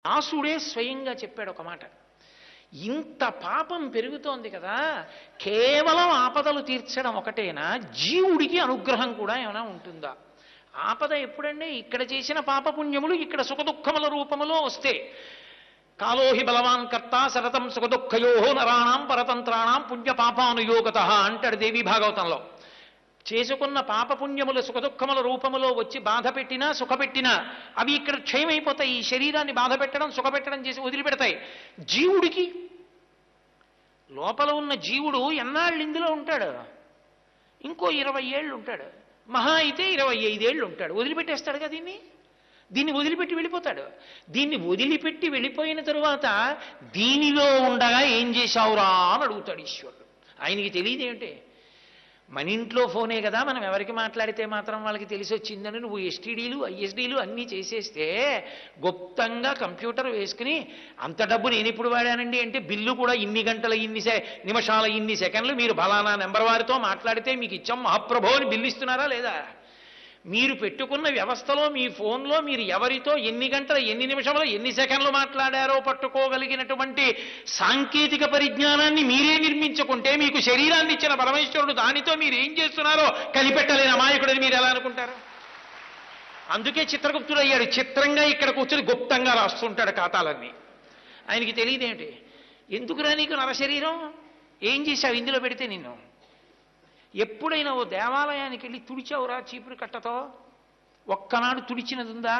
వ్యాసుడే స్వయంగా చెప్పాడు ఒక మాట. ఇంత పాపం పెరుగుతోంది కదా, కేవలం ఆపదలు తీర్చడం ఒకటేనా, జీవుడికి అనుగ్రహం కూడా ఏమైనా ఉంటుందా? ఆపద ఎప్పుడంటే ఇక్కడ చేసిన పాపపుణ్యములు ఇక్కడ సుఖదుఖముల రూపములో వస్తే. కాలోహి బలవాన్ కర్త సరతం సుఖదుఖయో నరాణం పరతంత్రాణం పుణ్యపాపానుయోగత అంటాడు దేవీ భాగవతంలో. చేసుకున్న పాపపుణ్యములు సుఖదుఖముల రూపములో వచ్చి బాధ పెట్టినా సుఖపెట్టినా అవి ఇక్కడ క్షయమైపోతాయి. ఈ శరీరాన్ని బాధ పెట్టడం సుఖపెట్టడం చేసి వదిలిపెడతాయి. జీవుడికి, లోపల ఉన్న జీవుడు ఎన్నాళ్ళు ఇందులో ఉంటాడు? ఇంకో 20 ఏళ్ళు ఉంటాడు, మహా అయితే 25 ఏళ్ళు ఉంటాడు, వదిలిపెట్టేస్తాడు కదా దీన్ని వదిలిపెట్టి వెళ్ళిపోతాడు. దీన్ని వదిలిపెట్టి వెళ్ళిపోయిన తరువాత దీనిలో ఉండగా ఏం చేశావురా అని అడుగుతాడు ఈశ్వరుడు. ఆయనకి తెలియదేంటే, మన ఇంట్లో ఫోనే కదా, మనం ఎవరికి మాట్లాడితే మాత్రం వాళ్ళకి తెలిసి వచ్చిందని నువ్వు ఎస్టీడీలు ఐఎస్డీలు అన్నీ చేసేస్తే గుప్తంగా కంప్యూటర్ వేసుకుని అంత డబ్బు నేను ఇప్పుడు వాడానండి అంటే బిల్లు కూడా ఇన్ని గంటల ఇన్ని నిమిషాల ఇన్ని సెకండ్లు మీరు ఫలానా నెంబర్ వారితో మాట్లాడితే మీకు ఇచ్చాం మహాప్రభో అని బిల్లు ఇస్తున్నారా లేదా? మీరు పెట్టుకున్న వ్యవస్థలో మీ ఫోన్లో మీరు ఎవరితో ఎన్ని గంటలు ఎన్ని నిమిషంలో ఎన్ని సెకండ్లు మాట్లాడారో పట్టుకోగలిగినటువంటి సాంకేతిక పరిజ్ఞానాన్ని మీరే నిర్మించుకుంటే మీకు శరీరాన్ని ఇచ్చిన పరమేశ్వరుడు దానితో మీరు ఏం చేస్తున్నారో కనిపెట్టలేని అమాయకుడని మీరు ఎలా అనుకుంటారు? అందుకే చిత్రగుప్తుడు అయ్యాడు. చిత్రంగా ఇక్కడ కూర్చొని గుప్తంగా రాస్తుంటాడు ఖాతాలన్నీ. ఆయనకి తెలియదేమిటి? ఎందుకురా నీకు నరశరీరం? ఏం చేశావు ఇందులో పెడితే? నిన్ను ఎప్పుడైనా ఓ దేవాలయానికి వెళ్ళి తుడిచావురా చీపురు కట్టతో? ఒక్కనాడు తుడిచినది ఉందా?